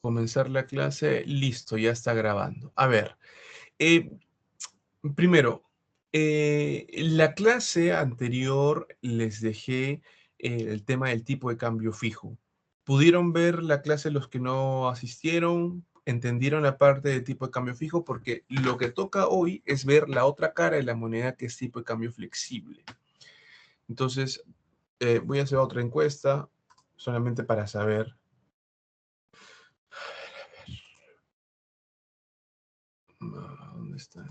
Comenzar la clase. Listo, ya está grabando. A ver, eh, primero, la clase anterior les dejé el tema del tipo de cambio fijo. ¿Pudieron ver la clase los que no asistieron? ¿Entendieron la parte de tipo de cambio fijo? Porque lo que toca hoy es ver la otra cara de la moneda que es tipo de cambio flexible. Entonces, voy a hacer otra encuesta solamente para saber. ¿Dónde está?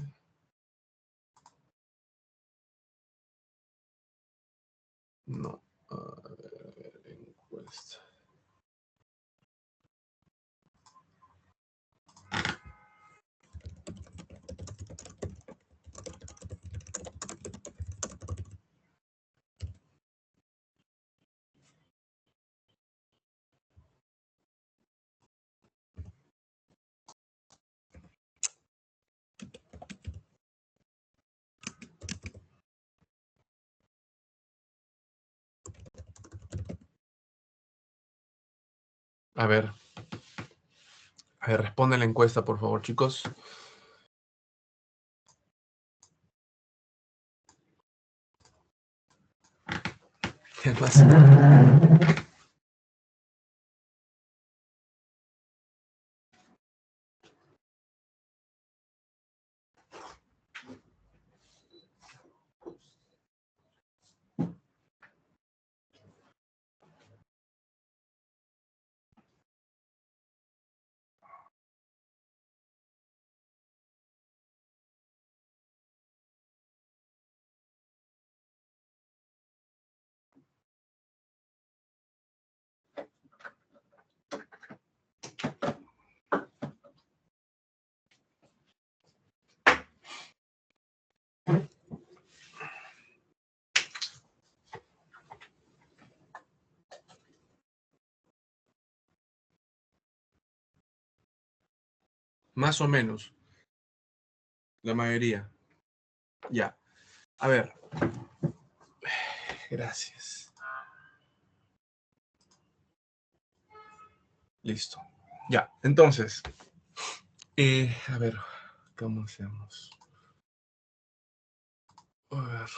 No. A ver, encuesta. A ver, responde la encuesta, por favor, chicos. ¿Qué más? Más o menos, la mayoría. Ya. A ver. Gracias. Listo. Ya, entonces. A ver, ¿cómo hacemos? A ver.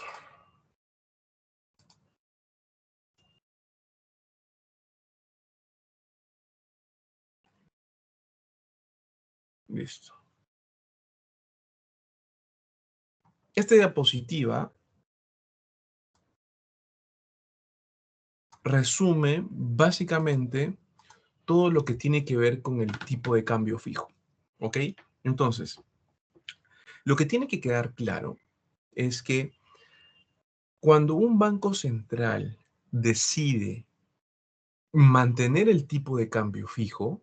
Listo. Esta diapositiva resume básicamente todo lo que tiene que ver con el tipo de cambio fijo. ¿Ok? Entonces, lo que tiene que quedar claro es que cuando un banco central decide mantener el tipo de cambio fijo,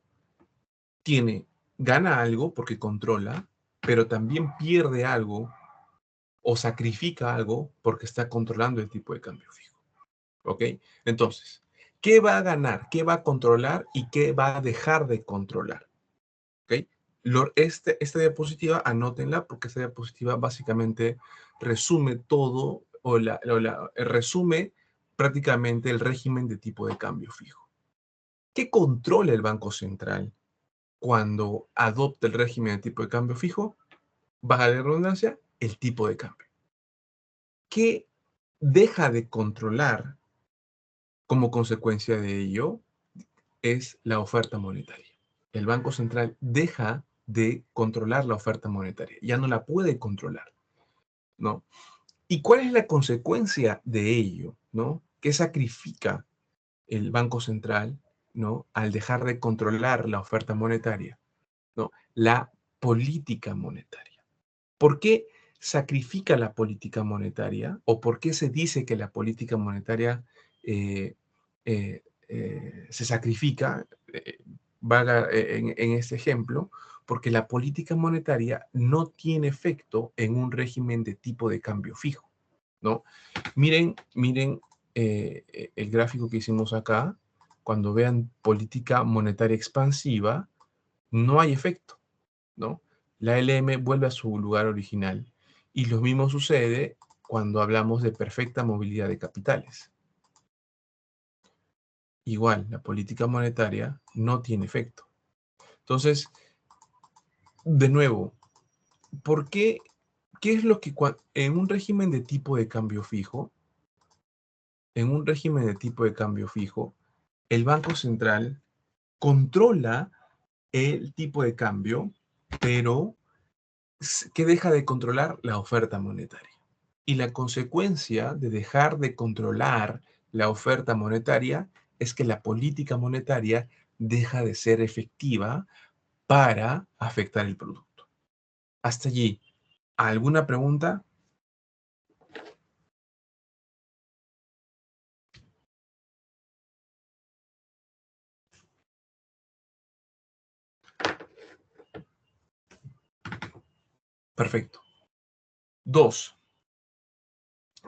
gana algo porque controla, pero también pierde algo o sacrifica algo porque está controlando el tipo de cambio fijo. ¿Ok? Entonces, ¿qué va a ganar? ¿Qué va a controlar? ¿Y qué va a dejar de controlar? ¿Ok? Esta diapositiva, anótenla porque esta diapositiva básicamente resume todo resume prácticamente el régimen de tipo de cambio fijo. ¿Qué controla el Banco Central cuando adopta el régimen de tipo de cambio fijo? Baja la redundancia, el tipo de cambio. ¿Qué deja de controlar como consecuencia de ello? Es la oferta monetaria. El Banco Central deja de controlar la oferta monetaria, ya no la puede controlar, ¿no? ¿Y cuál es la consecuencia de ello, ¿no? ¿Qué sacrifica el Banco Central, ¿no? Al dejar de controlar la oferta monetaria, ¿no? La política monetaria. ¿Por qué sacrifica la política monetaria? ¿O por qué se dice que la política monetaria eh, se sacrifica? Valga en este ejemplo, porque la política monetaria no tiene efecto en un régimen de tipo de cambio fijo, ¿no? Miren el gráfico que hicimos acá. Cuando vean política monetaria expansiva, no hay efecto, ¿no? La LM vuelve a su lugar original. Y lo mismo sucede cuando hablamos de perfecta movilidad de capitales. Igual, la política monetaria no tiene efecto. Entonces, de nuevo, ¿por qué? ¿Qué es lo que en un régimen de tipo de cambio fijo, el Banco Central controla el tipo de cambio, pero ¿qué deja de controlar? La oferta monetaria. Y la consecuencia de dejar de controlar la oferta monetaria es que la política monetaria deja de ser efectiva para afectar el producto. Hasta allí, ¿alguna pregunta? Perfecto. 2.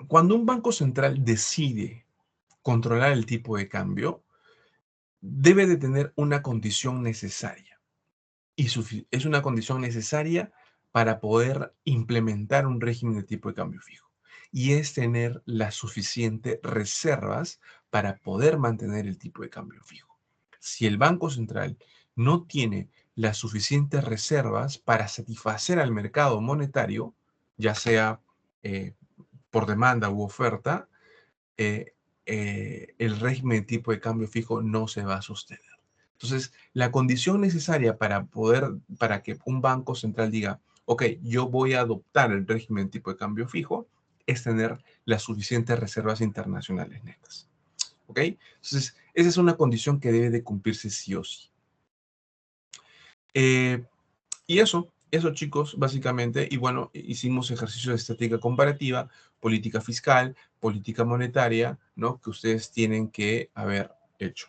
Cuando un banco central decide controlar el tipo de cambio, debe de tener una condición necesaria. Y es una condición necesaria para poder implementar un régimen de tipo de cambio fijo. Y es tener las suficientes reservas para poder mantener el tipo de cambio fijo. Si el Banco Central no tiene las suficientes reservas para satisfacer al mercado monetario, ya sea eh, por demanda u oferta, eh, el régimen de tipo de cambio fijo no se va a sostener. Entonces, la condición necesaria para que un banco central diga, ok, yo voy a adoptar el régimen de tipo de cambio fijo, es tener las suficientes reservas internacionales netas. ¿Ok? Entonces, esa es una condición que debe de cumplirse sí o sí. Y eso chicos, básicamente, y bueno, hicimos ejercicios de estática comparativa, política fiscal, política monetaria, ¿no? Que ustedes tienen que haber hecho,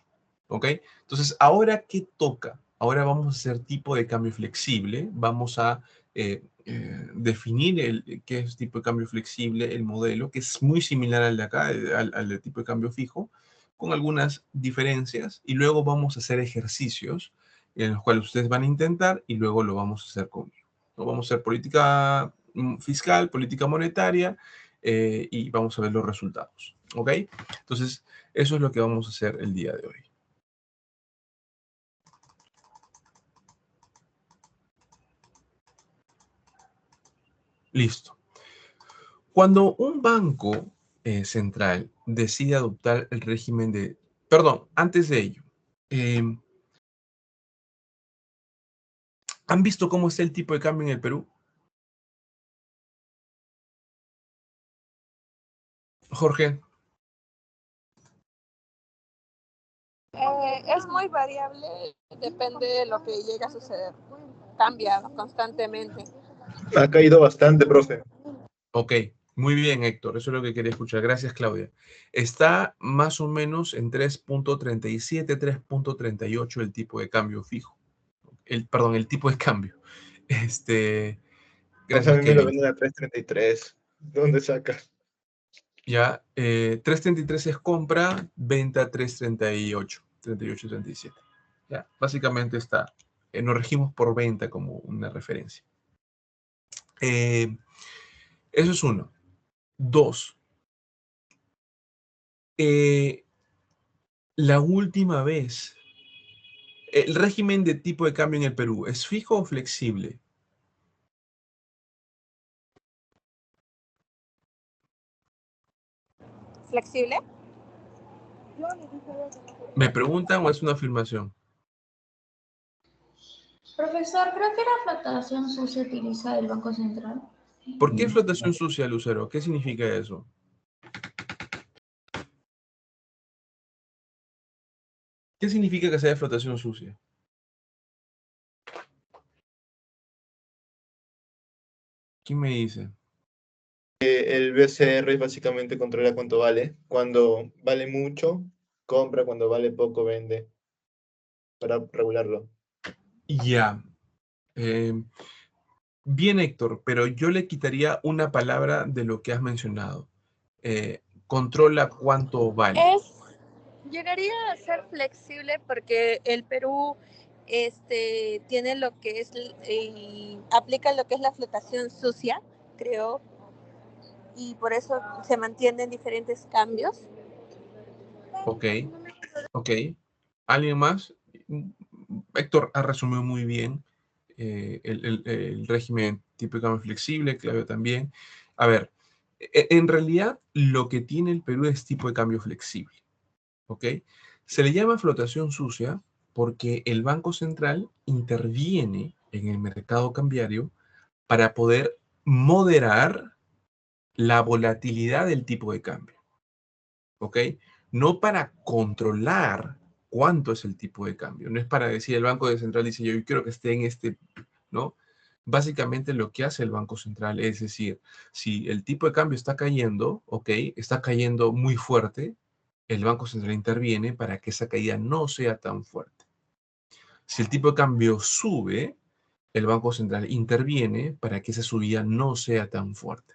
¿ok? Entonces, ¿ahora qué toca? Ahora vamos a hacer tipo de cambio flexible, vamos a definir qué es tipo de cambio flexible, el modelo, que es muy similar al de acá, al de tipo de cambio fijo, con algunas diferencias, y luego vamos a hacer ejercicios en los cuales ustedes van a intentar y luego lo vamos a hacer conmigo. ¿No? Vamos a hacer política fiscal, política monetaria y vamos a ver los resultados. ¿Ok? Entonces, eso es lo que vamos a hacer el día de hoy. Listo. Cuando un banco central decide adoptar el régimen de... Perdón, antes de ello, eh, ¿han visto cómo está el tipo de cambio en el Perú? Jorge. Es muy variable, depende de lo que llegue a suceder. Cambia constantemente. Ha caído bastante, profe. Ok, muy bien, Héctor. Eso es lo que quería escuchar. Gracias, Claudia. Está más o menos en 3.37, 3.38 el tipo de cambio fijo. Perdón, el tipo de cambio. Profe, a Gracias, mí me lo Kevin. venden a 3.33. ¿Dónde saca? Ya, 3.33 es compra, venta 3.38, 38, 37. Ya, básicamente está. Nos regimos por venta como una referencia. Eso es uno. Dos. La última vez, ¿el régimen de tipo de cambio en el Perú es fijo o flexible? ¿Flexible? ¿Me preguntan o es una afirmación? Profesor, creo que la flotación sucia utiliza el Banco Central. ¿Por qué flotación sucia, Lucero? ¿Qué significa eso? ¿Qué significa que sea flotación sucia? ¿Quién me dice? El BCR básicamente controla cuánto vale. Cuando vale mucho, compra. Cuando vale poco, vende. Para regularlo. Ya. Bien, Héctor, pero yo le quitaría una palabra de lo que has mencionado. Controla cuánto vale. Llegaría a ser flexible porque el Perú tiene lo que es, aplica lo que es la flotación sucia, creo, y por eso se mantienen diferentes cambios. Ok, ok. ¿Alguien más? Héctor ha resumido muy bien el régimen tipo de cambio flexible, Claudio también. A ver, en realidad lo que tiene el Perú es tipo de cambio flexible, ¿ok? Se le llama flotación sucia porque el Banco Central interviene en el mercado cambiario para poder moderar la volatilidad del tipo de cambio, ¿ok? No para controlar cuánto es el tipo de cambio. No es para decir el Banco Central dice yo quiero que esté en este, ¿no? Básicamente lo que hace el Banco Central es decir, si el tipo de cambio está cayendo, ¿ok? Está cayendo muy fuerte, el Banco Central interviene para que esa caída no sea tan fuerte. Si el tipo de cambio sube, el Banco Central interviene para que esa subida no sea tan fuerte.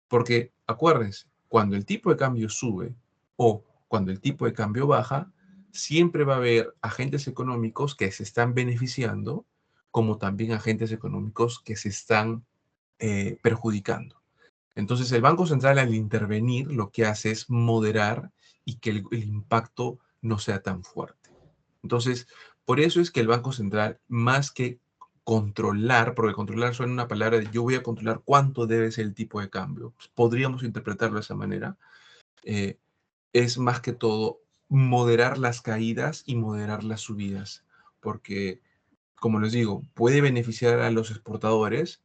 Porque acuérdense, cuando el tipo de cambio sube o cuando el tipo de cambio baja, siempre va a haber agentes económicos que se están beneficiando, como también agentes económicos que se están perjudicando. Entonces, el Banco Central al intervenir lo que hace es moderar y que el impacto no sea tan fuerte. Entonces, por eso es que el Banco Central, más que controlar, porque controlar suena una palabra de yo voy a controlar cuánto debe ser el tipo de cambio, pues, podríamos interpretarlo de esa manera, eh, es más que todo moderar las caídas y moderar las subidas, porque, como les digo, puede beneficiar a los exportadores,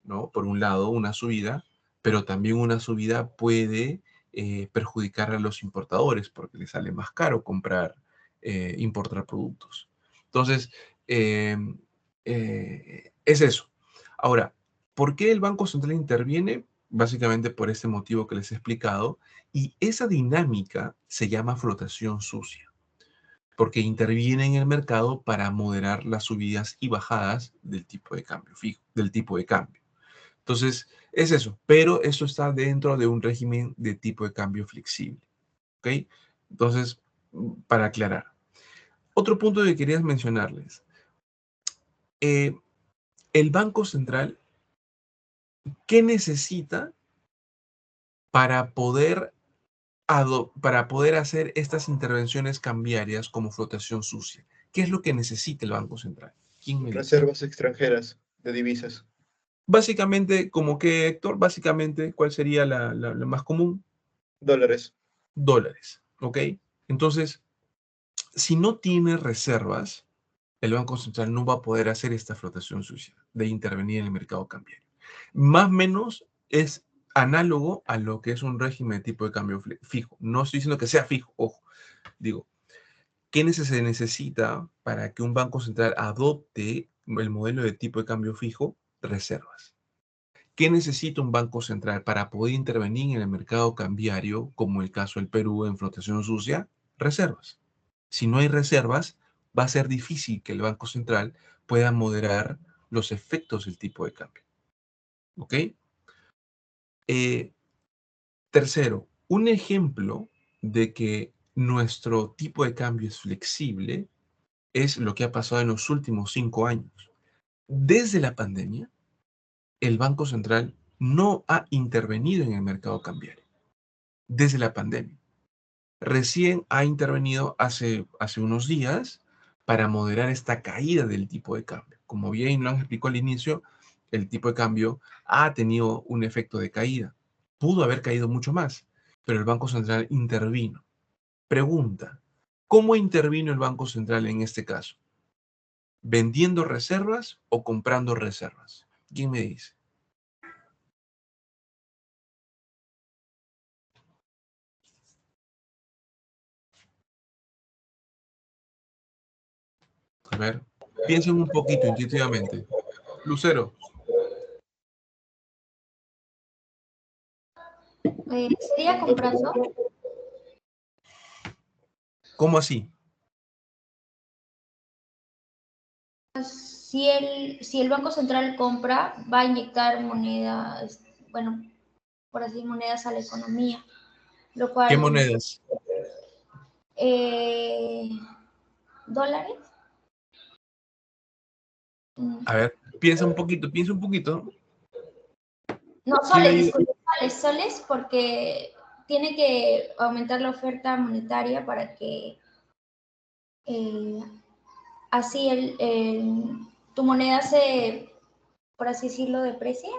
¿no? Por un lado, una subida, pero también una subida puede perjudicar a los importadores porque les sale más caro comprar, importar productos. Entonces, eh, es eso. Ahora, ¿por qué el Banco Central interviene? Básicamente por este motivo que les he explicado. Y esa dinámica se llama flotación sucia, porque interviene en el mercado para moderar las subidas y bajadas del tipo de cambio fijo, del tipo de cambio. Entonces, es eso, pero eso está dentro de un régimen de tipo de cambio flexible. ¿Ok? Entonces, para aclarar. Otro punto que quería mencionarles. eh, el Banco Central, ¿qué necesita para para poder hacer estas intervenciones cambiarias como flotación sucia? ¿Qué es lo que necesita el Banco Central? ¿Quién me dice? Reservas extranjeras de divisas. Básicamente, como que, Héctor, básicamente, ¿cuál sería la más común? Dólares. Dólares, ¿ok? Entonces, si no tiene reservas, el Banco Central no va a poder hacer esta flotación sucia de intervenir en el mercado cambiario. Más o menos es análogo a lo que es un régimen de tipo de cambio fijo. No estoy diciendo que sea fijo, ojo. Digo, ¿qué se necesita para que un Banco Central adopte el modelo de tipo de cambio fijo? Reservas. ¿Qué necesita un Banco Central para poder intervenir en el mercado cambiario, como el caso del Perú en flotación sucia? Reservas. Si no hay reservas, va a ser difícil que el Banco Central pueda moderar los efectos del tipo de cambio. ¿Ok? Eh, Tercero, un ejemplo de que nuestro tipo de cambio es flexible es lo que ha pasado en los últimos 5 años. Desde la pandemia, el Banco Central no ha intervenido en el mercado cambiario. Desde la pandemia. Recién ha intervenido hace unos días para moderar esta caída del tipo de cambio. Como bien lo han explicado al inicio, el tipo de cambio ha tenido un efecto de caída. Pudo haber caído mucho más, pero el Banco Central intervino. Pregunta, ¿cómo intervino el Banco Central en este caso? ¿Vendiendo reservas o comprando reservas? ¿Quién me dice? A ver, piensen un poquito intuitivamente. Lucero, Sería comprando. ¿cómo así? Si el Banco Central compra, va a inyectar monedas, bueno, por así monedas a la economía, lo ¿Qué cual, monedas? eh, dólares. A ver, piensa un poquito, piensa un poquito. No, ¿Quién le soles, ayuda? disculpe, soles, porque tiene que aumentar la oferta monetaria para que así tu moneda se, por así decirlo, deprecia.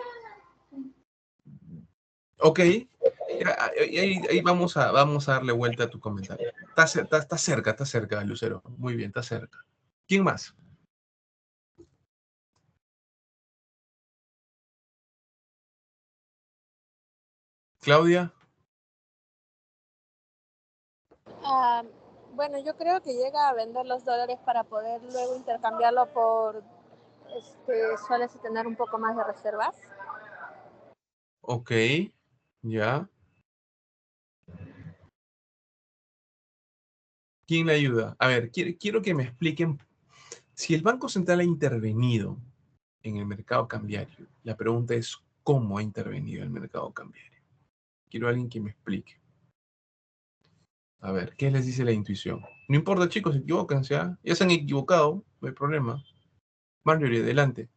Ok, ahí vamos a darle vuelta a tu comentario. Está cerca, Lucero. Muy bien, está cerca. ¿Quién más? Claudia. Bueno, yo creo que llega a vender los dólares para poder luego intercambiarlo por soles y tener un poco más de reservas. Ok, ya. ¿Quién le ayuda? A ver, quiero que me expliquen. Si el Banco Central ha intervenido en el mercado cambiario, la pregunta es, ¿cómo ha intervenido el mercado cambiario? Quiero a alguien que me explique. A ver, ¿qué les dice la intuición? No importa, chicos, equivóquense, ¿ah? Ya se han equivocado, no hay problema. Marjorie, adelante.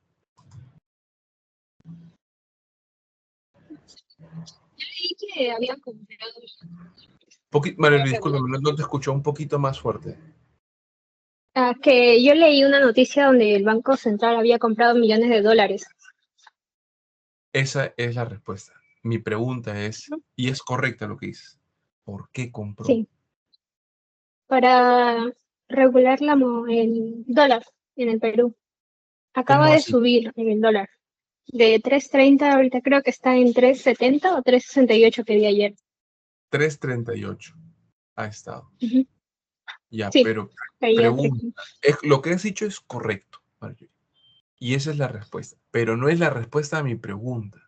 Leí que habían comprado. Marjorie, discúlpame, no te escucho, un poquito más fuerte. Que yo leí una noticia donde el Banco Central había comprado millones de dólares. Esa es la respuesta. Mi pregunta es, y es correcta lo que dices, ¿por qué compró? Sí. Para regular el dólar en el Perú. Acaba ¿Cómo de así? subir el dólar. De 3.30 ahorita creo que está en 3.70 o 3.68 que vi ayer. 3.38 ha estado. Uh-huh. Ya, Sí, pero ayer. pregunta, lo que has dicho es correcto, Marjorie, y esa es la respuesta, pero no es la respuesta a mi pregunta.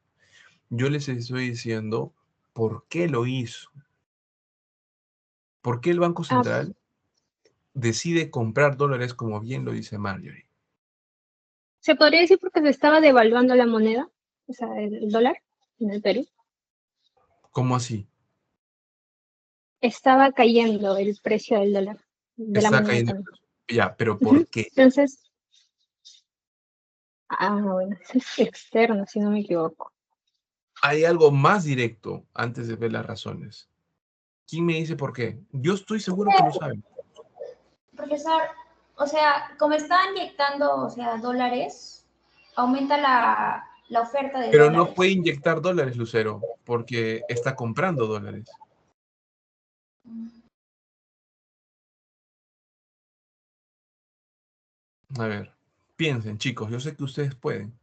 Yo les estoy diciendo por qué lo hizo. ¿Por qué el Banco Central decide comprar dólares como bien lo dice Marjorie? Se podría decir porque se estaba devaluando la moneda, o sea, el dólar en el Perú. ¿Cómo así? Estaba cayendo el precio del dólar, de la Está moneda cayendo. también. Ya, pero Uh-huh. ¿por qué? Entonces, bueno, es externo, si no me equivoco. Hay algo más directo antes de ver las razones. ¿Quién me dice por qué? Yo estoy seguro que lo saben. Profesor, o sea, como está inyectando, o sea, dólares, aumenta la oferta de Pero no dólares. puede inyectar dólares, Lucero, porque está comprando dólares. A ver, piensen, chicos, yo sé que ustedes pueden.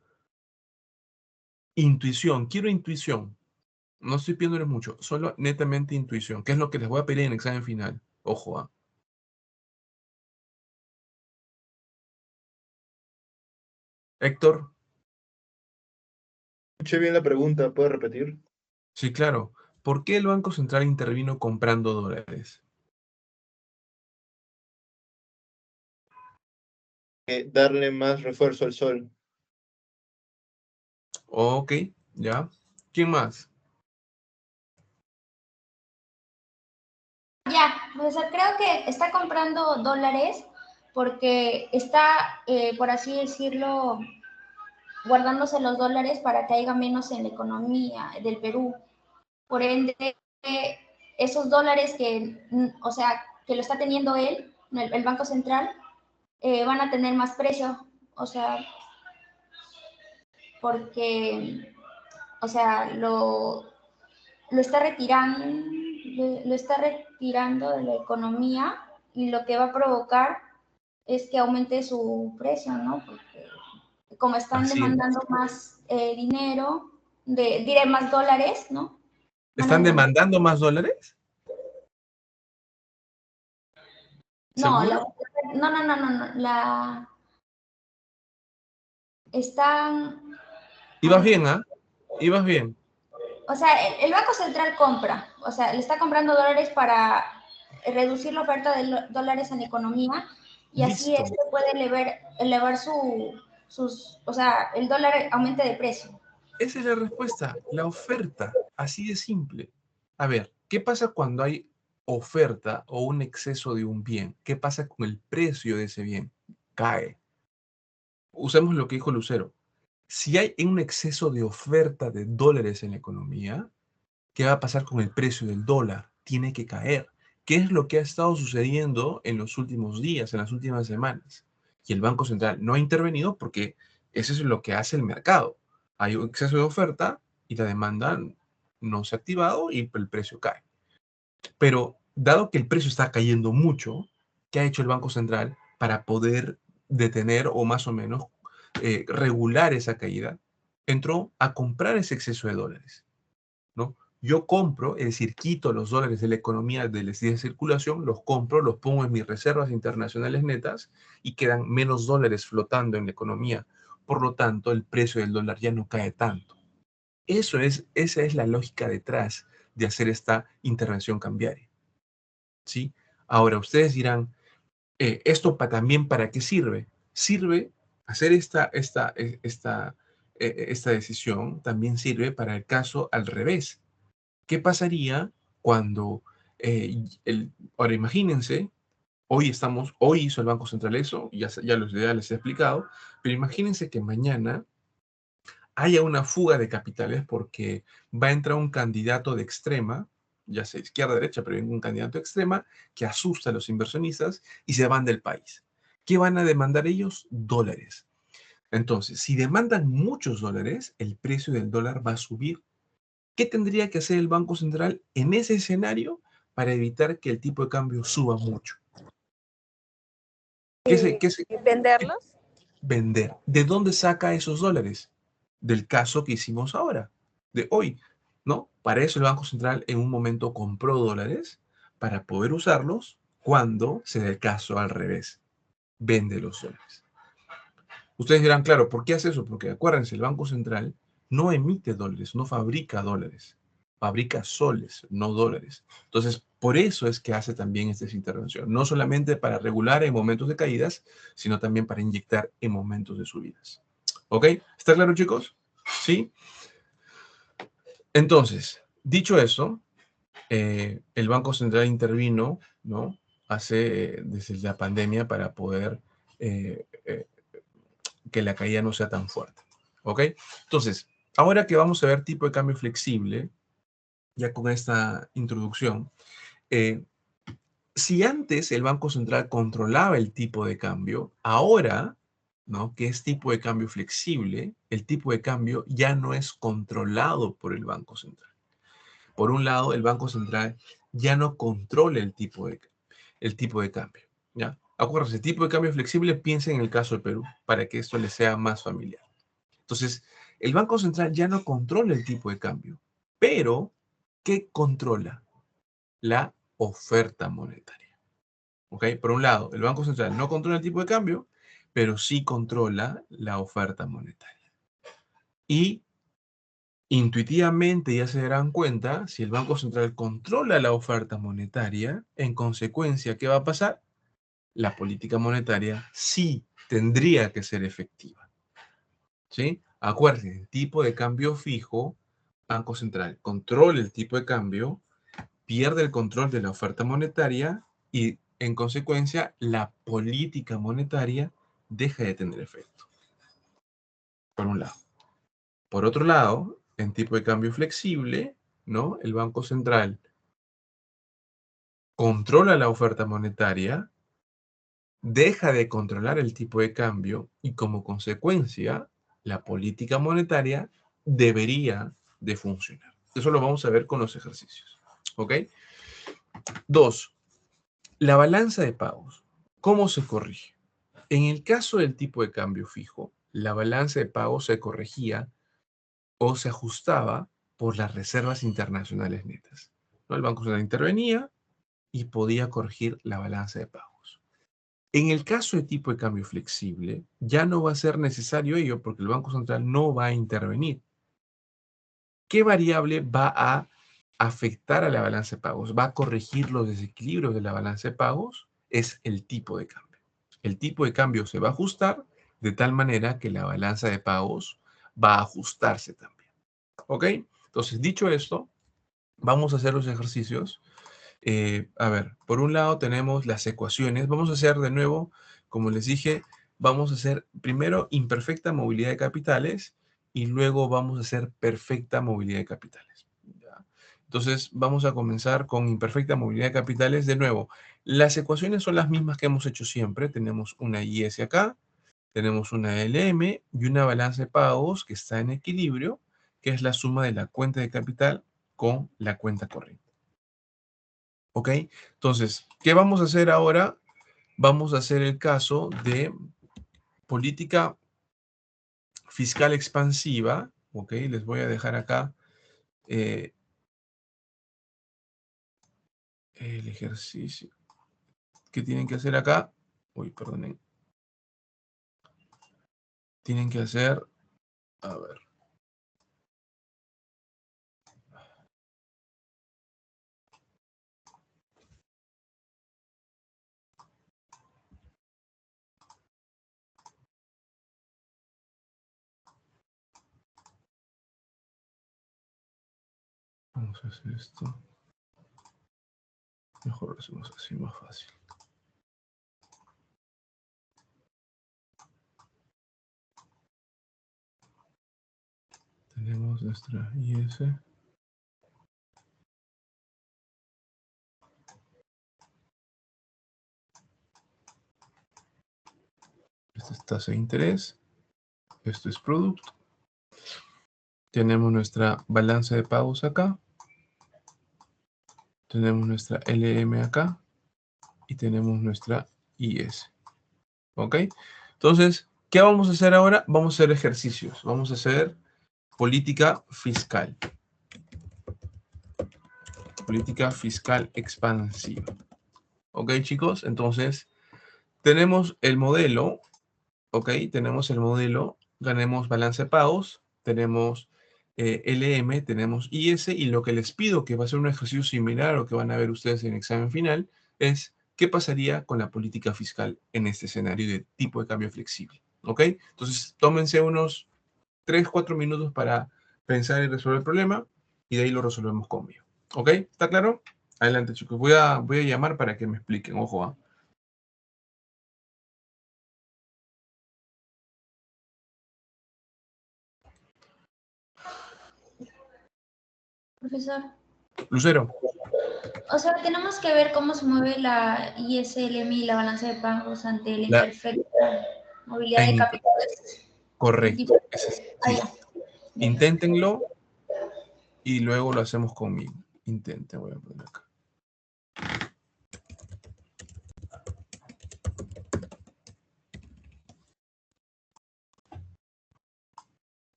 Intuición, quiero intuición. No estoy pidiéndoles mucho, solo netamente intuición, que es lo que les voy a pedir en el examen final. Ojo, ¿ah? Héctor, Escuché bien la pregunta, ¿puedo repetir? sí, claro. ¿Por qué el Banco Central intervino comprando dólares? Darle más refuerzo al sol. Ok, ya. ¿Quién más? Ya, profesor, creo que está comprando dólares porque está, por así decirlo, guardándose los dólares para que haya menos en la economía del Perú. Por ende, esos dólares o sea, que lo está teniendo él, el Banco Central, van a tener más precio, o sea, porque, o sea, lo está retirando de la economía y lo que va a provocar es que aumente su precio, ¿no? Porque como están Así es. demandando más dinero, diré más dólares, ¿no? Van a ¿Están demandar. demandando más dólares? No, ¿Seguro? están, a ¿Ibas ver, bien, ah? ¿Ibas bien? o sea, el Banco Central compra, o sea, le está comprando dólares para reducir la oferta de dólares en la economía y así Listo. este puede elevar o sea, el dólar aumente de precio. Esa es la respuesta, la oferta, así de simple. A ver, ¿qué pasa cuando hay oferta o un exceso de un bien? ¿Qué pasa con el precio de ese bien? Cae. Usemos lo que dijo Lucero. Si hay un exceso de oferta de dólares en la economía, ¿qué va a pasar con el precio del dólar? Tiene que caer. ¿Qué es lo que ha estado sucediendo en los últimos días, en las últimas semanas? y el Banco Central no ha intervenido porque eso es lo que hace el mercado. Hay un exceso de oferta y la demanda no se ha activado y el precio cae. Pero dado que el precio está cayendo mucho, ¿qué ha hecho el Banco Central para poder detener o más o menos regular esa caída? Entró a comprar ese exceso de dólares, ¿no? Yo compro, es decir, quito los dólares de la economía de circulación, los compro, los pongo en mis reservas internacionales netas y quedan menos dólares flotando en la economía. Por lo tanto, el precio del dólar ya no cae tanto. Esa es la lógica detrás de hacer esta intervención cambiaria, ¿sí? Ahora, ustedes dirán, ¿esto también para qué sirve? Sirve hacer esta decisión, también sirve para el caso al revés. ¿Qué pasaría cuando, ahora imagínense, hoy hizo el Banco Central eso, ya les he explicado, pero imagínense que mañana haya una fuga de capitales porque va a entrar un candidato de extrema, ya sea izquierda, derecha, pero un candidato de extrema que asusta a los inversionistas y se van del país. ¿Qué van a demandar ellos? Dólares. Entonces, si demandan muchos dólares, el precio del dólar va a subir. ¿Qué tendría que hacer el Banco Central en ese escenario para evitar que el tipo de cambio suba mucho? ¿Venderlos? Vender. ¿De dónde saca esos dólares? Del caso que hicimos ahora, de hoy, ¿no? Para eso el Banco Central en un momento compró dólares para poder usarlos cuando se dé el caso al revés. Vende los dólares. Ustedes dirán, claro, ¿por qué hace eso? Porque acuérdense, el Banco Central no emite dólares, no fabrica dólares, fabrica soles, no dólares. Entonces, por eso es que hace también esta intervención, no solamente para regular en momentos de caídas, sino también para inyectar en momentos de subidas. ¿Ok? ¿Está claro, chicos? ¿Sí? Entonces, dicho eso, el Banco Central intervino, ¿no? Desde la pandemia para poder que la caída no sea tan fuerte. ¿Ok? Entonces, ahora que vamos a ver tipo de cambio flexible, ya con esta introducción, si antes el Banco Central controlaba el tipo de cambio, ahora, ¿no? Que es tipo de cambio flexible, el tipo de cambio ya no es controlado por el Banco Central. Por un lado, el Banco Central ya no controla el tipo de cambio, ¿ya? Acuérdense, tipo de cambio flexible, piensen en el caso de Perú, para que esto les sea más familiar. Entonces, el Banco Central ya no controla el tipo de cambio, pero ¿qué controla? La oferta monetaria. ¿Ok? Por un lado, el Banco Central no controla el tipo de cambio, pero sí controla la oferta monetaria. Y intuitivamente ya se darán cuenta, si el Banco Central controla la oferta monetaria, en consecuencia, ¿qué va a pasar? La política monetaria sí tendría que ser efectiva. ¿Sí? Acuérdense, el tipo de cambio fijo, Banco Central controla el tipo de cambio, pierde el control de la oferta monetaria y, en consecuencia, la política monetaria deja de tener efecto. Por un lado. Por otro lado, en tipo de cambio flexible, ¿no? El Banco Central controla la oferta monetaria, deja de controlar el tipo de cambio y, como consecuencia, la política monetaria debería de funcionar. Eso lo vamos a ver con los ejercicios. ¿Ok? 2. La balanza de pagos. ¿Cómo se corrige? En el caso del tipo de cambio fijo, la balanza de pagos se corregía o se ajustaba por las reservas internacionales netas, ¿no? El Banco Central intervenía y podía corregir la balanza de pagos. En el caso de tipo de cambio flexible, ya no va a ser necesario ello porque el Banco Central no va a intervenir. ¿Qué variable va a afectar a la balanza de pagos? ¿Va a corregir los desequilibrios de la balanza de pagos? Es el tipo de cambio. El tipo de cambio se va a ajustar de tal manera que la balanza de pagos va a ajustarse también. ¿Ok? Entonces, dicho esto, vamos a hacer los ejercicios. A ver, por un lado tenemos las ecuaciones. Vamos a hacer de nuevo, como les dije, vamos a hacer primero imperfecta movilidad de capitales y luego vamos a hacer perfecta movilidad de capitales. ¿Ya? Entonces, vamos a comenzar con imperfecta movilidad de capitales. De nuevo, las ecuaciones son las mismas que hemos hecho siempre. Tenemos una IS acá, tenemos una LM y una balanza de pagos que está en equilibrio, que es la suma de la cuenta de capital con la cuenta corriente. ¿Ok? Entonces, ¿qué vamos a hacer ahora? Vamos a hacer el caso de política fiscal expansiva. ¿Ok? Les voy a dejar acá el ejercicio que tienen que hacer acá. Uy, perdonen. Tienen que hacer, a ver. Vamos a hacer esto. Mejor lo hacemos así, más fácil. Tenemos nuestra IS. Esta es tasa de interés. Esto es producto. Tenemos nuestra balanza de pagos acá. Tenemos nuestra LM acá. Y tenemos nuestra IS. ¿Ok? Entonces, ¿qué vamos a hacer ahora? Vamos a hacer ejercicios. Vamos a hacer política fiscal. Política fiscal expansiva. ¿Ok, chicos? Entonces, tenemos el modelo. ¿Ok? Tenemos el modelo. Tenemos balance de pagos. Tenemos LM. Tenemos IS. Y lo que les pido, que va a ser un ejercicio similar a lo que van a ver ustedes en el examen final, es qué pasaría con la política fiscal en este escenario de tipo de cambio flexible. ¿Ok? Entonces, tómense unos 3, 4 minutos para pensar y resolver el problema y de ahí lo resolvemos conmigo. ¿Ok? ¿Está claro? Adelante, chicos. Voy a llamar para que me expliquen. Ojo, ¿ah? Profesor. Lucero. O sea, tenemos que ver cómo se mueve la ISLM y la balanza de pagos ante la imperfecta movilidad de capitales. Correcto. Sí. Ya. Inténtenlo y luego lo hacemos conmigo. Intenten, voy a poner acá.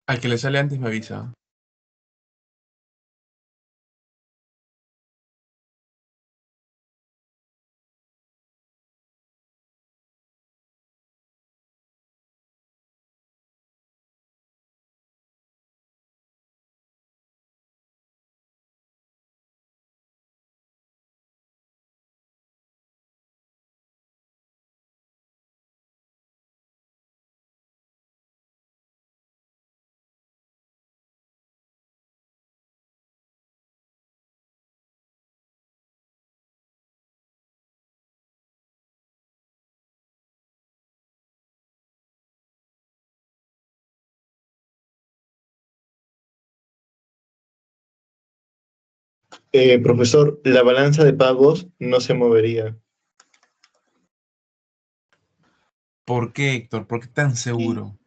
Al que le sale antes me avisa. Profesor, la balanza de pagos no se movería. ¿Por qué, Héctor? ¿Por qué tan seguro?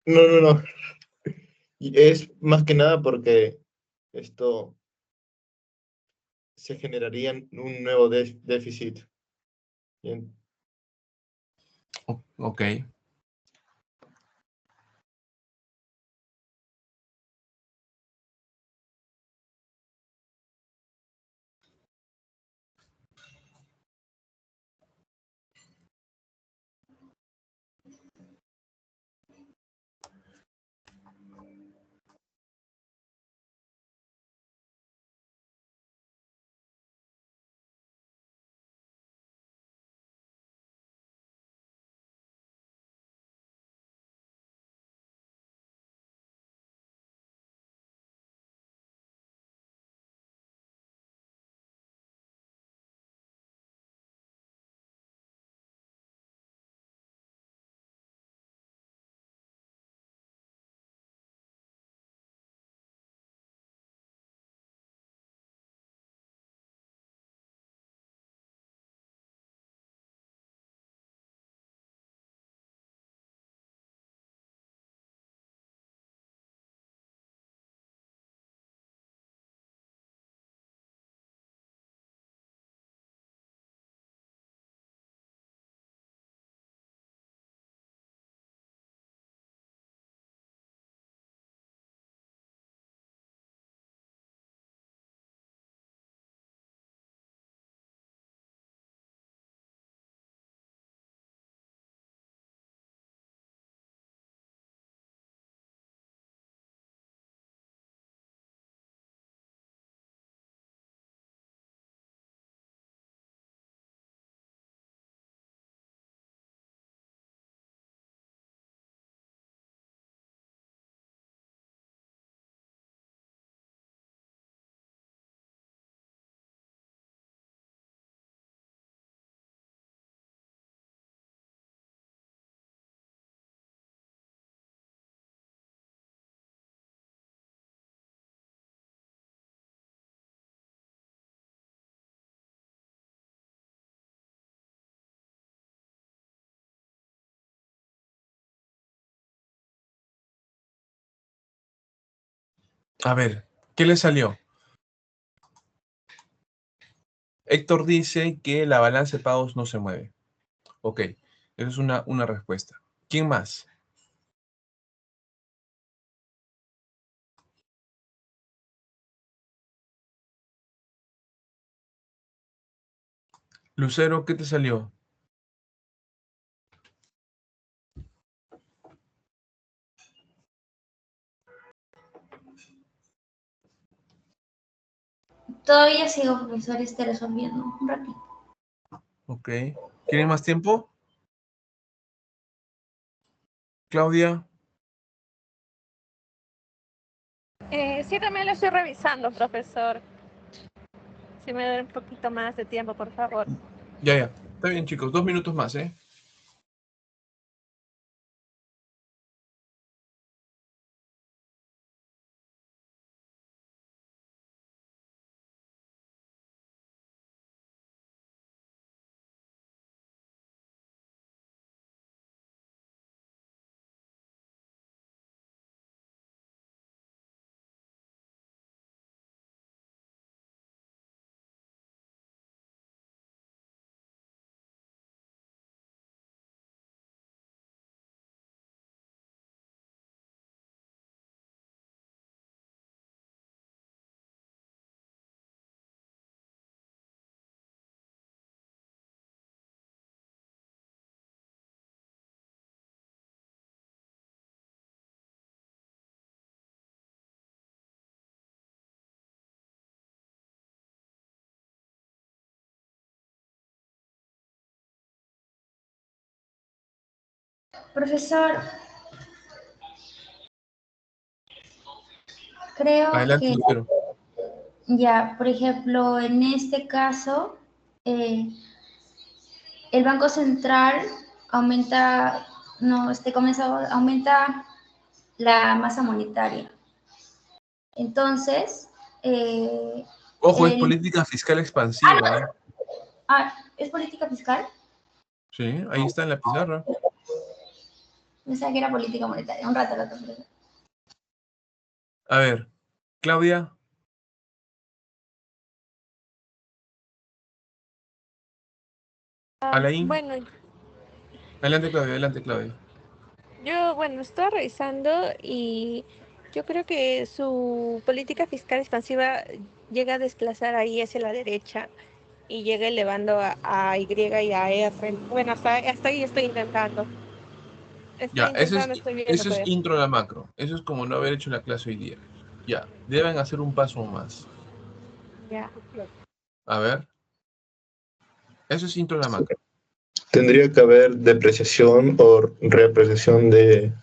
No. Y es más que nada porque esto se generaría un nuevo déficit. Bien. Ok. A ver, ¿qué le salió? Héctor dice que la balanza de pagos no se mueve. Ok, esa es una respuesta. ¿Quién más? Lucero, ¿qué te salió? Todavía sigo, profesor, resolviendo un ratito. Ok. ¿Quieren más tiempo? Claudia. Sí, también lo estoy revisando, profesor. Si me da un poquito más de tiempo, por favor. Ya. Está bien, chicos. 2 minutos más, ¿eh? Profesor, creo Adelante, que Lucero. ya, por ejemplo, en este caso, el Banco Central aumenta, no, aumenta la masa monetaria. Entonces, Ojo, es el- política fiscal expansiva, ¿eh? ¿Es política fiscal? Sí, ahí está en la pizarra. Pensaba que era política monetaria. Un rato. A ver, Claudia. Alain. Bueno, Adelante, Claudia, adelante, Claudia. yo, bueno, estaba revisando y yo creo que su política fiscal expansiva llega a desplazar a IS a la derecha y llega elevando a Y y a R. Bueno, hasta ahí estoy intentando. Ya, Estoy viendo eso es todavía. intro a la macro. Eso es como no haber hecho la clase hoy día. Ya, deben hacer un paso más. Ya. A ver. Eso es intro a la macro. Tendría que haber depreciación o reapreciación del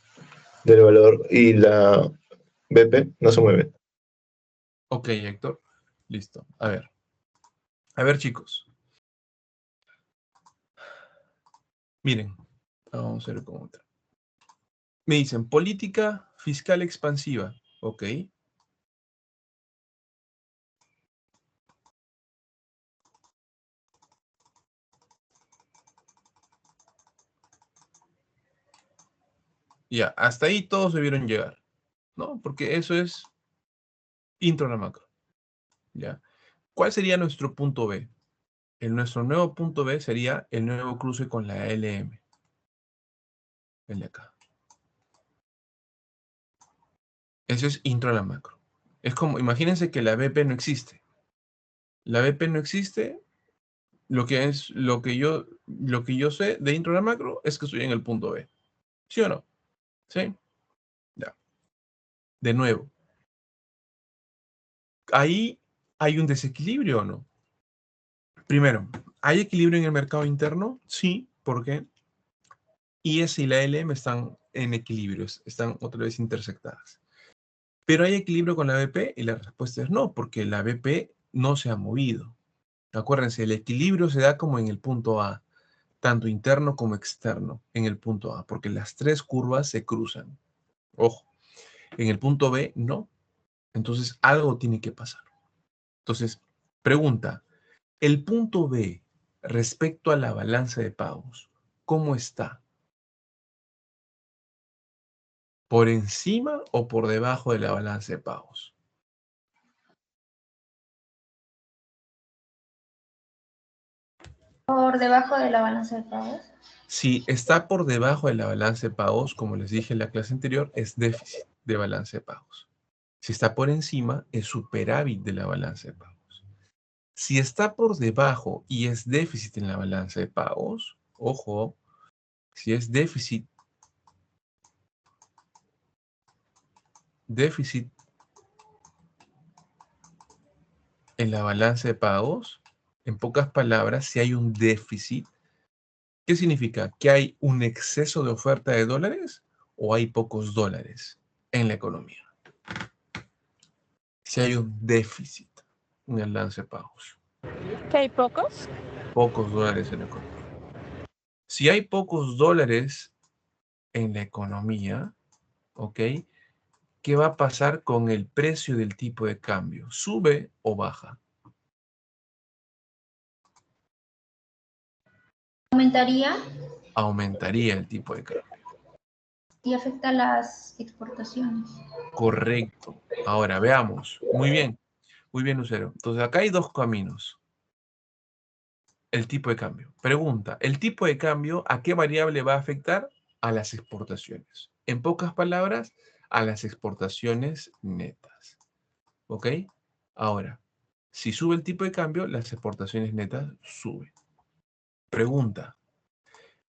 valor y la BP no se mueve. Ok, Héctor. Listo. A ver. A ver, chicos. Miren. Vamos a ver con otra. Me dicen política fiscal expansiva. Ok. Ya, hasta ahí todos debieron llegar. ¿No? Porque eso es intro a la macro. ¿Ya? ¿Cuál sería nuestro punto B? Nuestro nuevo punto B sería el nuevo cruce con la LM. El de acá. Eso es intro a la macro. Es como, imagínense que la BP no existe. La BP no existe. Lo que yo sé de intro a la macro es que estoy en el punto B. ¿Sí o no? ¿Sí? Ya. De nuevo. Ahí hay un desequilibrio o no. Primero, ¿hay equilibrio en el mercado interno? Sí. ¿Por qué? IS y la LM están en equilibrios, están otra vez intersectadas. Pero ¿hay equilibrio con la BP? Y la respuesta es no, porque la BP no se ha movido. Acuérdense, el equilibrio se da como en el punto A, tanto interno como externo, en el punto A, porque las tres curvas se cruzan. Ojo, en el punto B no. Entonces algo tiene que pasar. Entonces, pregunta, el punto B respecto a la balanza de pagos, ¿cómo está? ¿Por encima o por debajo de la balanza de pagos? Por debajo de la balanza de pagos. Si está por debajo de la balanza de pagos, como les dije en la clase anterior, es déficit de balanza de pagos. Si está por encima, es superávit de la balanza de pagos. Si está por debajo y es déficit en la balanza de pagos, ojo, si es déficit en la balanza de pagos, en pocas palabras, si hay un déficit, ¿qué significa? ¿Que hay un exceso de oferta de dólares o hay pocos dólares en la economía? Si hay un déficit en el balance de pagos. ¿Que hay pocos? Pocos dólares en la economía. Si hay pocos dólares en la economía, ¿ok? ¿Qué va a pasar con el precio del tipo de cambio? ¿Sube o baja? Aumentaría Aumentaría el tipo de cambio. y afecta a las exportaciones. Correcto. Ahora veamos. Muy bien, Lucero. Entonces acá hay dos caminos. El tipo de cambio. Pregunta, ¿el tipo de cambio a qué variable va a afectar? A las exportaciones. En pocas palabras, a las exportaciones netas. ¿Ok? Ahora, si sube el tipo de cambio, las exportaciones netas suben. Pregunta,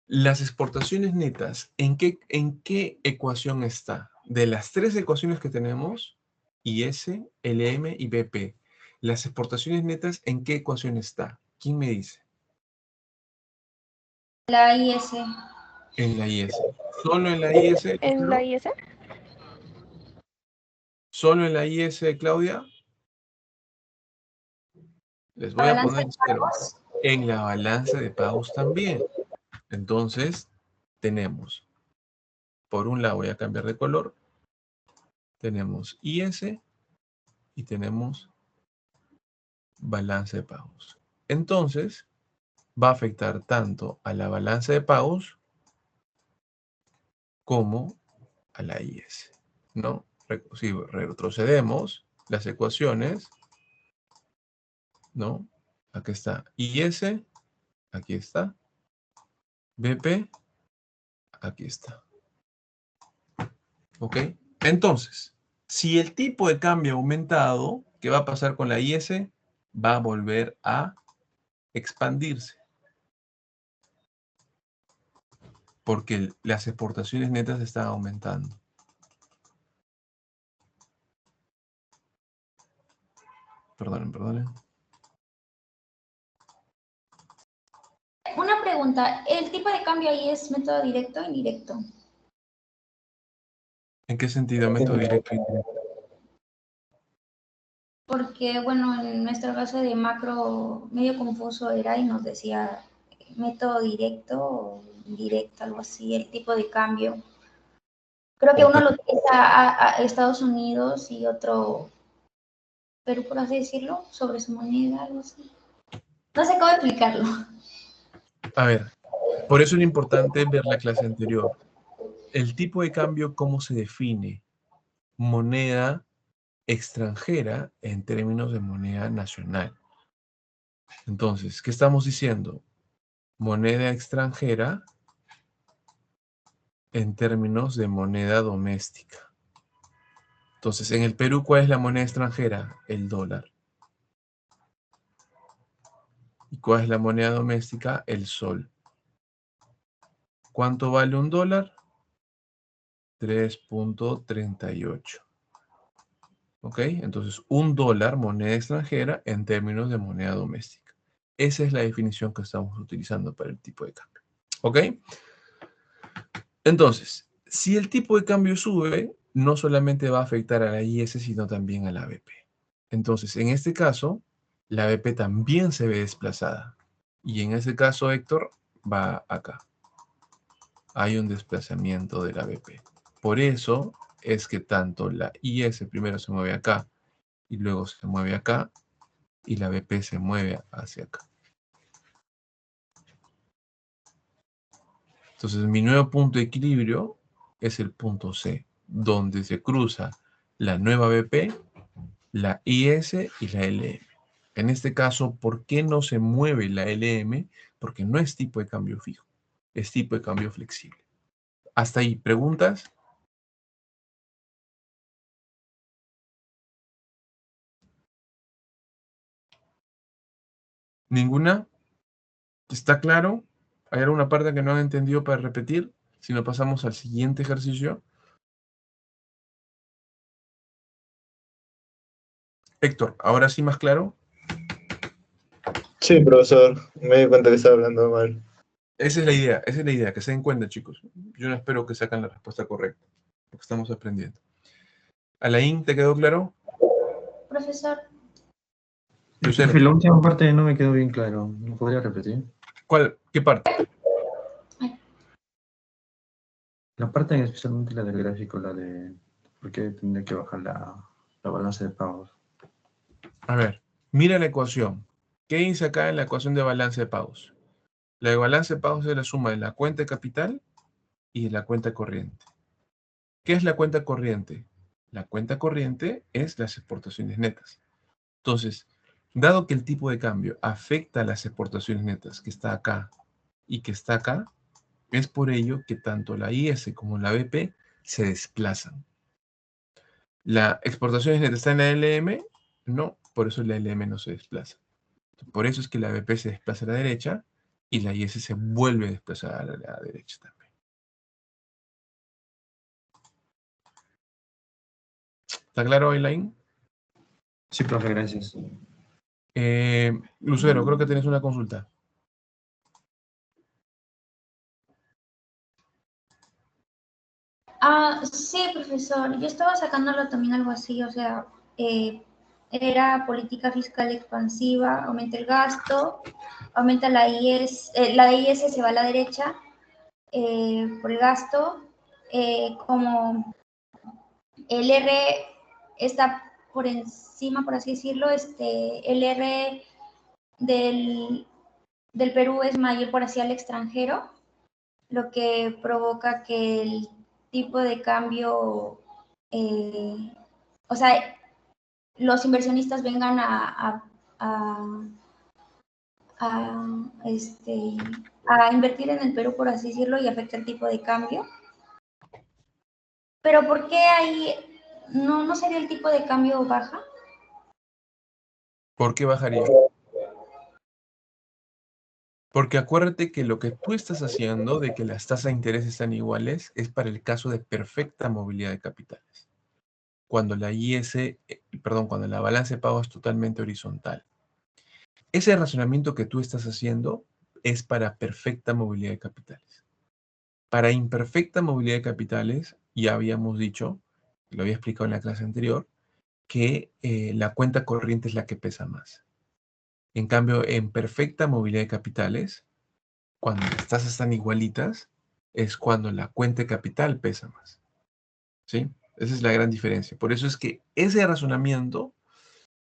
¿las exportaciones netas en qué ecuación está? De las tres ecuaciones que tenemos, IS, LM y BP, ¿las exportaciones netas en qué ecuación está? ¿Quién me dice? La IS. En la IS. ¿Solo en la IS, ¿En la Lucero? IS? ¿Solo en la IS, Claudia? Les La voy a balanza de poner cero. pagos. En la balanza de pagos también. Entonces, tenemos, por un lado voy a cambiar de color, tenemos IS y tenemos balance de pagos. Entonces, va a afectar tanto a la balanza de pagos como a la IS, ¿no? Si retrocedemos las ecuaciones, ¿no? Aquí está IS, aquí está. BP, aquí está. ¿Ok? Entonces, si el tipo de cambio ha aumentado, ¿qué va a pasar con la IS? Va a volver a expandirse. Porque las exportaciones netas están aumentando. Perdonen. Una pregunta, ¿el tipo de cambio ahí es método directo o indirecto? ¿En qué sentido método directo e indirecto? Porque, bueno, en nuestro caso de macro, medio confuso era y nos decía método directo o indirecto, algo así, el tipo de cambio. Creo que uno lo utiliza a Estados Unidos y otro Perú, por así decirlo, sobre su moneda, algo así. No sé cómo explicarlo. A ver, por eso es importante ver la clase anterior. El tipo de cambio, ¿cómo se define? Moneda extranjera en términos de moneda nacional. Entonces, ¿qué estamos diciendo? Moneda extranjera en términos de moneda doméstica. Entonces, en el Perú, ¿cuál es la moneda extranjera? El dólar. ¿Y cuál es la moneda doméstica? El sol. ¿Cuánto vale un dólar? 3.38. ¿Ok? Entonces, un dólar, moneda extranjera, en términos de moneda doméstica. Esa es la definición que estamos utilizando para el tipo de cambio. ¿Ok? Entonces, si el tipo de cambio sube, no solamente va a afectar a la IS, sino también a la BP. Entonces, en este caso, la BP también se ve desplazada. Y en ese caso, Héctor, va acá. Hay un desplazamiento de la BP. Por eso es que tanto la IS primero se mueve acá y luego se mueve acá y la BP se mueve hacia acá. Entonces, mi nuevo punto de equilibrio es el punto C, donde se cruza la nueva BP, la IS y la LM. En este caso, ¿por qué no se mueve la LM? Porque no es tipo de cambio fijo, es tipo de cambio flexible. Hasta ahí, ¿preguntas? ¿Ninguna? ¿Está claro? ¿Hay alguna parte que no han entendido para repetir? Si no, pasamos al siguiente ejercicio. Héctor, ¿ahora sí más claro? Sí, profesor, me di cuenta que estaba hablando mal. Esa es la idea, que se den cuenta, chicos. Yo no espero que saquen la respuesta correcta, porque estamos aprendiendo. Alain, ¿te quedó claro? Profesor, Lucero, La última parte no me quedó bien claro. ¿No podría repetir? ¿cuál? ¿Qué parte? La parte especialmente la del gráfico, la de por qué tendría que bajar la balanza de pagos. A ver, mira la ecuación. ¿Qué dice acá en la ecuación de balance de pagos? La de balance de pagos es la suma de la cuenta de capital y de la cuenta corriente. ¿Qué es la cuenta corriente? La cuenta corriente es las exportaciones netas. Entonces, dado que el tipo de cambio afecta a las exportaciones netas, que está acá y que está acá, es por ello que tanto la IS como la BP se desplazan. ¿La exportaciones netas está en la LM? No, por eso la LM no se desplaza. Por eso es que la BP se desplaza a la derecha y la IS se vuelve a desplazar a la derecha también. ¿Está claro, Elaine? Sí, profe, gracias. Lucero, creo que tienes una consulta. sí, profesor, yo estaba sacándolo también algo así, o sea, era política fiscal expansiva, aumenta el gasto, aumenta la la IS se va a la derecha por el gasto, como el R está por encima, por así decirlo, el R del Perú es mayor por hacia el extranjero, lo que provoca que el tipo de cambio, o sea, los inversionistas vengan a invertir en el Perú, por así decirlo, y afecta el tipo de cambio. Pero ¿por qué ahí no sería el tipo de cambio baja? ¿Por qué bajaría? Porque acuérdate que lo que tú estás haciendo de que las tasas de interés están iguales es para el caso de perfecta movilidad de capitales. Cuando cuando la balanza de pago es totalmente horizontal. Ese razonamiento que tú estás haciendo es para perfecta movilidad de capitales. Para imperfecta movilidad de capitales, ya habíamos dicho, lo había explicado en la clase anterior, que la cuenta corriente es la que pesa más. En cambio, en perfecta movilidad de capitales, cuando las tasas están igualitas, es cuando la cuenta de capital pesa más. ¿Sí? Esa es la gran diferencia. Por eso es que ese razonamiento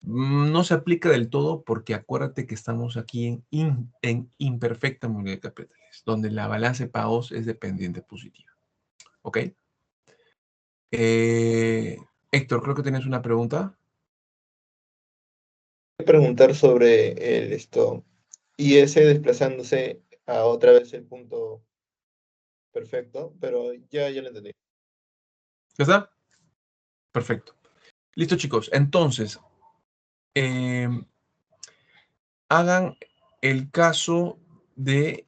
no se aplica del todo porque acuérdate que estamos aquí en imperfecta movilidad de capitales, donde la balanza de pagos es dependiente positiva. ¿Ok? Héctor, creo que tienes una pregunta. Preguntar sobre IS desplazándose a otra vez el punto perfecto, pero ya lo entendí. ¿Ya está? Perfecto. Listo, chicos. Entonces, hagan el caso de...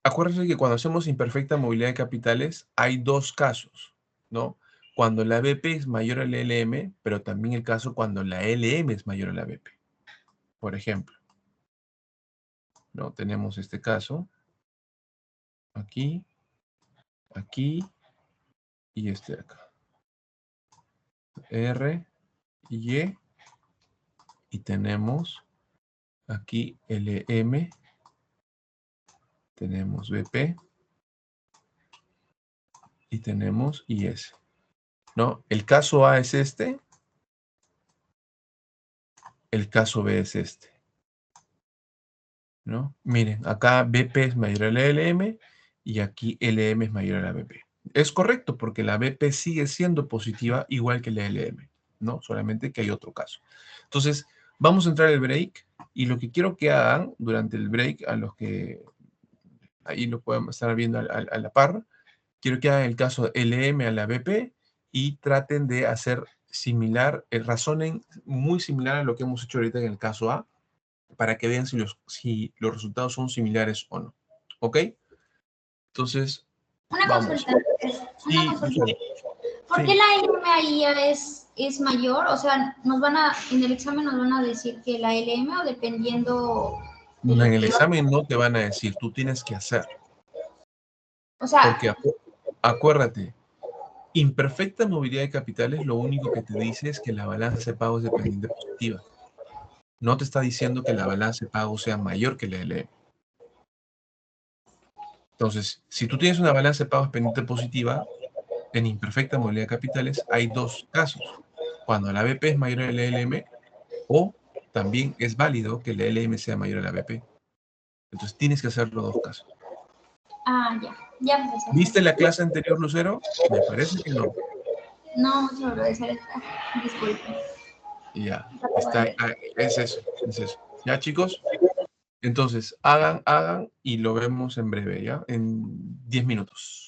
Acuérdense que cuando hacemos imperfecta movilidad de capitales, hay dos casos, ¿no? Cuando la BP es mayor al LM, pero también el caso cuando la LM es mayor a la BP. Por ejemplo, ¿no? Tenemos este caso, aquí, aquí, y este de acá. R, Y, y tenemos aquí LM, tenemos BP, y tenemos IS, ¿no? El caso A es este, el caso B es este, ¿no? Miren, acá BP es mayor a la LM y aquí LM es mayor a la BP. Es correcto porque la BP sigue siendo positiva igual que la LM, ¿no? Solamente que hay otro caso. Entonces, vamos a entrar al break y lo que quiero que hagan durante el break, a los que ahí lo pueden estar viendo a la par, quiero que hagan el caso LM a la BP y traten de hacer similar, razonen muy similar a lo que hemos hecho ahorita en el caso A, para que vean si los resultados son similares o no. ¿Ok? Entonces, vamos. Una consulta. Lucero. ¿Por qué la LM ahí es mayor? O sea, en el examen nos van a decir que la LM o dependiendo... En el examen no te van a decir, tú tienes que hacer. O sea... Porque acuérdate, imperfecta movilidad de capitales lo único que te dice es que la balanza de pago es dependiente positiva. No te está diciendo que la balanza de pago sea mayor que la LM. Entonces, si tú tienes una balanza de pagos pendiente positiva, en imperfecta movilidad de capitales hay dos casos. Cuando la BP es mayor a la LM o también es válido que la LM sea mayor a la BP. Entonces tienes que hacer los dos casos. Ah, ya. ¿Viste la clase anterior, Lucero? Me parece que no. No, solo disculpe. Ya, es eso. ¿Ya, chicos? Entonces, hagan y lo vemos en breve, ¿ya? En 10 minutos.